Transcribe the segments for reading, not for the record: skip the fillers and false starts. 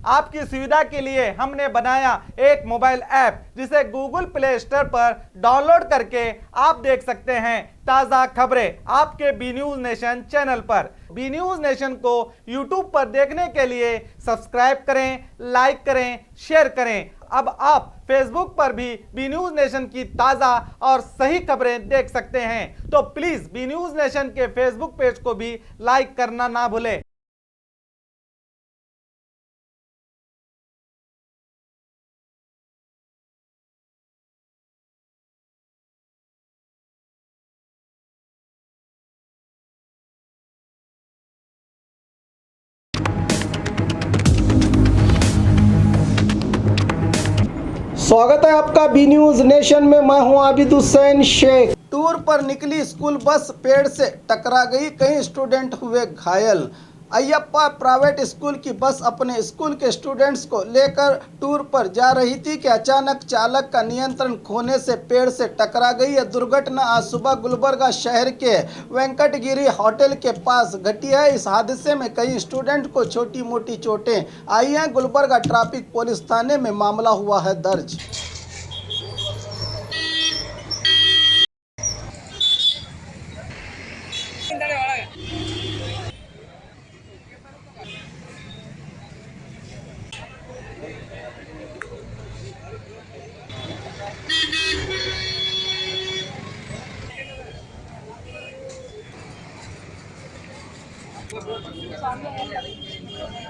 आपकी सुविधा के लिए हमने बनाया एक मोबाइल ऐप जिसे गूगल प्ले स्टोर पर डाउनलोड करके आप देख सकते हैं ताज़ा खबरें आपके बी न्यूज़ नेशन चैनल पर। बी न्यूज़ नेशन को यूट्यूब पर देखने के लिए सब्सक्राइब करें, लाइक करें, शेयर करें। अब आप फेसबुक पर भी बी न्यूज़ नेशन की ताज़ा और सही खबरें देख सकते हैं, तो प्लीज़ बी न्यूज़ नेशन के फेसबुक पेज को भी लाइक करना ना भूलें। स्वागत है आपका बी न्यूज़ नेशन में। मैं हूं आबिद हुसैन शेख। टूर पर निकली स्कूल बस पेड़ से टकरा गई, कई स्टूडेंट हुए घायल। अयप्पा प्राइवेट स्कूल की बस अपने स्कूल के स्टूडेंट्स को लेकर टूर पर जा रही थी कि अचानक चालक का नियंत्रण खोने से पेड़ से टकरा गई। यह दुर्घटना आज सुबह गुलबर्गा शहर के वेंकटगिरी होटल के पास घटी है। इस हादसे में कई स्टूडेंट को छोटी मोटी चोटें आई हैं। गुलबर्गा ट्रैफिक पुलिस थाने में मामला हुआ है दर्ज।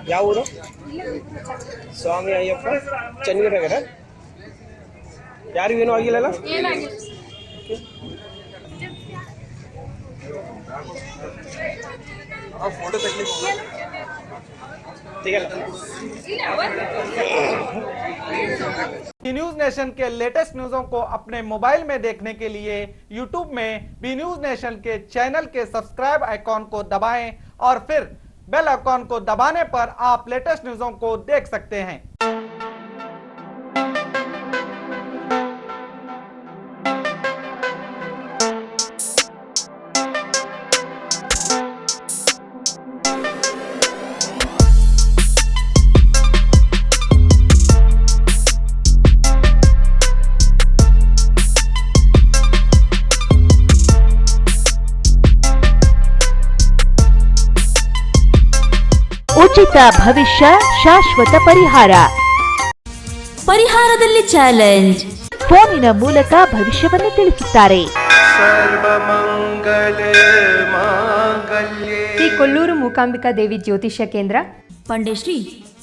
ಯಾವ ಊರು? ಸ್ವಾಮಿ ಅಯ್ಯಪ್ಪ ಚನ್ನಗಿರಿನಗರ. ಯಾರಿಗೇನು ಆಗಿಲ್ಲಲ್ಲ? ಫೋಟೋ ತಗೊಳ್ಳಿ. बी न्यूज़ नेशन के लेटेस्ट न्यूज़ों को अपने मोबाइल में देखने के लिए यूट्यूब में बी न्यूज़ नेशन के चैनल के सब्सक्राइब आइकॉन को दबाएं और फिर बेल आइकॉन को दबाने पर आप लेटेस्ट न्यूज़ों को देख सकते हैं। ಉಚಿತ ಭವಿಷ್ಯ, ಶಾಶ್ವತ ಪರಿಹಾರ. ಪರಿಹಾರದಲ್ಲಿ ಚಾಲೆಂಜ್. ಫೋನಿನ ಮೂಲಕ ಭವಿಷ್ಯವನ್ನು ತಿಳಿಸುತ್ತಾರೆ. ಶ್ರೀ ಕೊಲ್ಲೂರು ಮೂಕಾಂಬಿಕಾ ದೇವಿ ಜ್ಯೋತಿಷ್ಯ ಕೇಂದ್ರ. ಪಂಡಿಶ್ರೀ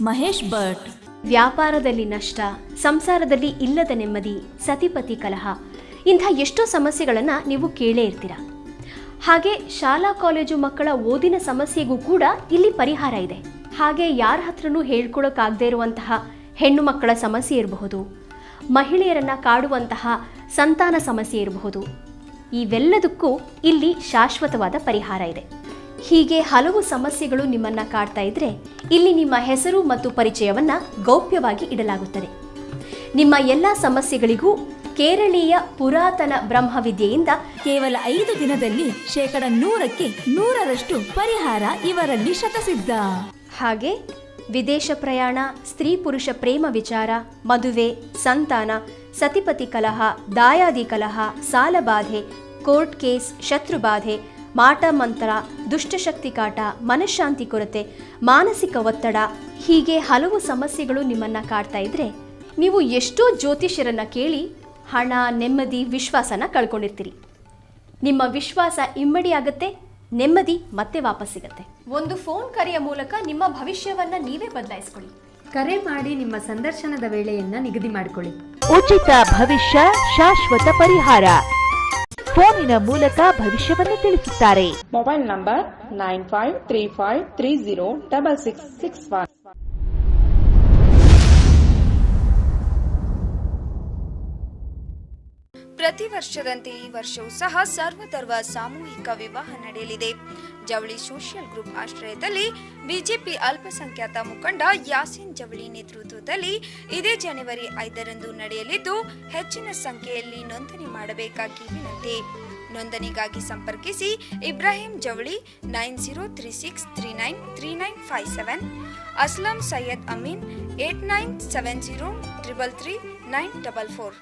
ಮಹೇಶ್ ಭಟ್. ವ್ಯಾಪಾರದಲ್ಲಿ ನಷ್ಟ, ಸಂಸಾರದಲ್ಲಿ ಇಲ್ಲದ ನೆಮ್ಮದಿ, ಸತಿಪತಿ ಕಲಹ, ಇಂಥ ಎಷ್ಟೋ ಸಮಸ್ಯೆಗಳನ್ನು ನೀವು ಕೇಳೇ ಇರ್ತೀರ. ಹಾಗೆ ಶಾಲಾ ಕಾಲೇಜು ಮಕ್ಕಳ ಓದಿನ ಸಮಸ್ಯೆಗೂ ಕೂಡ ಇಲ್ಲಿ ಪರಿಹಾರ ಇದೆ. ಹಾಗೆ ಯಾರ ಹತ್ರನೂ ಹೇಳ್ಕೊಳಕ್ಕಾಗದೇ ಇರುವಂತಹ ಹೆಣ್ಣು ಮಕ್ಕಳ ಸಮಸ್ಯೆ ಇರಬಹುದು, ಮಹಿಳೆಯರನ್ನು ಕಾಡುವಂತಹ ಸಂತಾನ ಸಮಸ್ಯೆ ಇರಬಹುದು. ಇವೆಲ್ಲದಕ್ಕೂ ಇಲ್ಲಿ ಶಾಶ್ವತವಾದ ಪರಿಹಾರ ಇದೆ. ಹೀಗೆ ಹಲವು ಸಮಸ್ಯೆಗಳು ನಿಮ್ಮನ್ನು ಕಾಡ್ತಾ ಇದ್ರೆ ಇಲ್ಲಿ ನಿಮ್ಮ ಹೆಸರು ಮತ್ತು ಪರಿಚಯವನ್ನು ಗೌಪ್ಯವಾಗಿ ಇಡಲಾಗುತ್ತದೆ. ನಿಮ್ಮ ಎಲ್ಲ ಸಮಸ್ಯೆಗಳಿಗೂ ಕೇರಳೀಯ ಪುರಾತನ ಬ್ರಹ್ಮವಿದ್ಯೆಯಿಂದ ಕೇವಲ 5 ದಿನದಲ್ಲಿ 100% ಪರಿಹಾರ ಇವರಲ್ಲಿ ಶತಸಿದ್ಧ. ಹಾಗೆ ವಿದೇಶ ಪ್ರಯಾಣ, ಸ್ತ್ರೀ ಪುರುಷ ಪ್ರೇಮ ವಿಚಾರ, ಮದುವೆ, ಸಂತಾನ, ಸತಿಪತಿ ಕಲಹ, ದಾಯಾದಿ ಕಲಹ, ಸಾಲಬಾಧೆ, ಕೋರ್ಟ್ ಕೇಸ್, ಶತ್ರುಬಾಧೆ, ಮಾಟ ಮಂತ್ರ, ದುಷ್ಟಶಕ್ತಿ ಕಾಟ, ಮನಃಶಾಂತಿ ಕೊರತೆ, ಮಾನಸಿಕ ಒತ್ತಡ, ಹೀಗೆ ಹಲವು ಸಮಸ್ಯೆಗಳು ನಿಮ್ಮನ್ನು ಕಾಡ್ತಾ ಇದ್ರೆ ನೀವು ಎಷ್ಟೋ ಜ್ಯೋತಿಷ್ಯರನ್ನು ಕೇಳಿ ಹಣ, ನೆಮ್ಮದಿ, ವಿಶ್ವಾಸನ ಕಳ್ಕೊಂಡಿರ್ತೀರಿ. ನಿಮ್ಮ ವಿಶ್ವಾಸ ಇಮ್ಮಡಿಯಾಗತ್ತೆ, ನೆಮ್ಮದಿ ಮತ್ತೆ ವಾಪಸ್ ಸಿಗತ್ತೆ. ಒಂದು ಫೋನ್ ಕರೆಯ ಮೂಲಕ ನಿಮ್ಮ ಭವಿಷ್ಯವನ್ನ ನೀವೇ ಬದಲಾಯಿಸಿಕೊಳ್ಳಿ. ಕರೆ ಮಾಡಿ ನಿಮ್ಮ ಸಂದರ್ಶನದ ವೇಳೆಯನ್ನ ನಿಗದಿ ಮಾಡಿಕೊಳ್ಳಿ. ಉಚಿತ ಭವಿಷ್ಯ, ಶಾಶ್ವತ ಪರಿಹಾರ. ಫೋನಿನ ಮೂಲಕ ಭವಿಷ್ಯವನ್ನು ತಿಳಿಸುತ್ತಾರೆ. Mobile number 9535306661. ಪ್ರತಿ ವರ್ಷದಂತೆ ಈ ವರ್ಷವೂ ಸಹ ಸರ್ವಧರ್ಮ ಸಾಮೂಹಿಕ ವಿವಾಹ ನಡೆಯಲಿದೆ. ಜವಳಿ ಸೋಷಿಯಲ್ ಗ್ರೂಪ್ ಆಶ್ರಯದಲ್ಲಿ ಬಿಜೆಪಿ ಅಲ್ಪಸಂಖ್ಯಾತ ಮುಖಂಡ ಯಾಸೀನ್ ಜವಳಿ ನೇತೃತ್ವದಲ್ಲಿ ಇದೇ ಜನವರಿ 5ರಂದು ನಡೆಯಲಿದ್ದು ಹೆಚ್ಚಿನ ಸಂಖ್ಯೆಯಲ್ಲಿ ನೋಂದಣಿ ಮಾಡಬೇಕಾಗಿ ವಿನಂತಿ. ನೋಂದಣಿಗಾಗಿ ಸಂಪರ್ಕಿಸಿ ಇಬ್ರಾಹಿಂ ಜವಳಿ 9036393957, असलम सैयद अमीन 8970333944।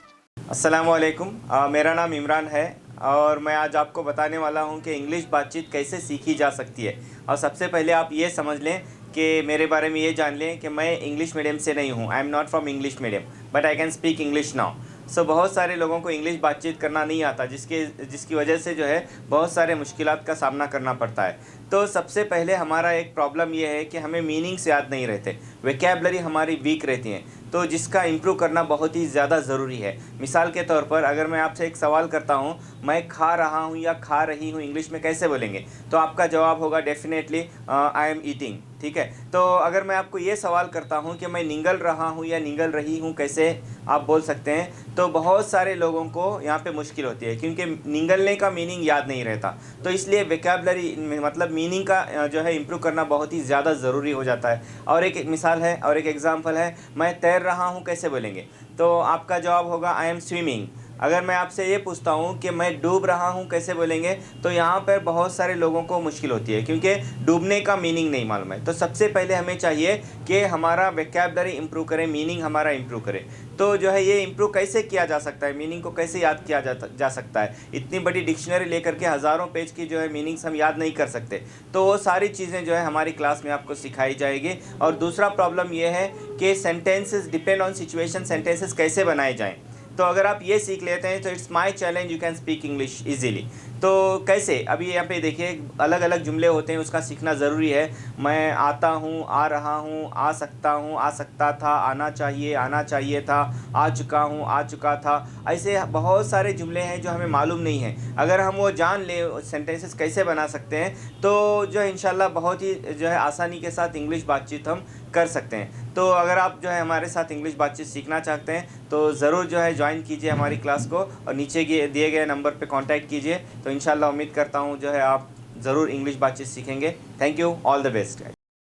अस्सलामुअलैकुम, मेरा नाम इमरान है और मैं आज आपको बताने वाला हूं कि इंग्लिश बातचीत कैसे सीखी जा सकती है। और सबसे पहले आप ये समझ लें कि मेरे बारे में ये जान लें कि मैं इंग्लिश मीडियम से नहीं हूं। I am not from English medium but I can speak English now. So बहुत सारे लोगों को इंग्लिश बातचीत करना नहीं आता, जिसकी वजह से जो है बहुत सारे मुश्किलात का सामना करना पड़ता है। तो सबसे पहले हमारा एक प्रॉब्लम ये है कि हमें मीनिंग्स याद नहीं रहते, वोकैबुलरी हमारी वीक रहती हैं, तो जिसका इम्प्रूव करना बहुत ही ज़्यादा ज़रूरी है। मिसाल के तौर पर अगर मैं आपसे एक सवाल करता हूँ, मैं खा रहा हूँ या खा रही हूँ इंग्लिश में कैसे बोलेंगे, तो आपका जवाब होगा डेफिनेटली आई एम ईटिंग। ठीक है, तो अगर मैं आपको ये सवाल करता हूँ कि मैं निगल रहा हूँ या निगल रही हूँ कैसे आप बोल सकते हैं, तो बहुत सारे लोगों को यहाँ पे मुश्किल होती है क्योंकि निगलने का मीनिंग याद नहीं रहता। तो इसलिए वोकैबुलरी मतलब मीनिंग का जो है इम्प्रूव करना बहुत ही ज़्यादा ज़रूरी हो जाता है। और एक मिसाल है और एक एग्जांपल है, मैं तैर रहा हूँ कैसे बोलेंगे, तो आपका जवाब होगा आई एम स्विमिंग। अगर मैं आपसे ये पूछता हूँ कि मैं डूब रहा हूँ कैसे बोलेंगे, तो यहाँ पर बहुत सारे लोगों को मुश्किल होती है क्योंकि डूबने का मीनिंग नहीं मालूम है। तो सबसे पहले हमें चाहिए कि हमारा वोकैबुलरी इम्प्रूव करें, मीनिंग हमारा इम्प्रूव करें। तो जो है ये इम्प्रूव कैसे किया जा सकता है, मीनिंग को कैसे याद किया जा सकता है। इतनी बड़ी डिक्शनरी लेकर के हज़ारों पेज की जो है मीनिंग्स हम याद नहीं कर सकते, तो वो सारी चीज़ें जो है हमारी क्लास में आपको सिखाई जाएगी। और दूसरा प्रॉब्लम ये है कि sentences depend on situation, sentences कैसे बनाए जाएँ। तो अगर आप ये सीख लेते हैं तो it's my challenge, you can speak English easily. तो कैसे, अभी यहाँ पे देखिए अलग अलग जुमले होते हैं, उसका सीखना ज़रूरी है। मैं आता हूँ, आ रहा हूँ, आ सकता हूँ, आ सकता था, आना चाहिए था, आ चुका हूँ, आ चुका था। ऐसे बहुत सारे जुमले हैं जो हमें मालूम नहीं है। अगर हम वो जान लें सेंटेंसेस कैसे बना सकते हैं, तो जो है इंशाल्लाह बहुत ही जो है आसानी के साथ इंग्लिश बातचीत हम कर सकते हैं। तो अगर आप जो है हमारे साथ इंग्लिश बातचीत सीखना चाहते हैं तो ज़रूर जो है ज्वाइन कीजिए हमारी क्लास को और नीचे दिए गए नंबर पे कांटेक्ट कीजिए। तो इंशाल्लाह उम्मीद करता हूँ जो है आप ज़रूर इंग्लिश बातचीत सीखेंगे। Thank you, all the best.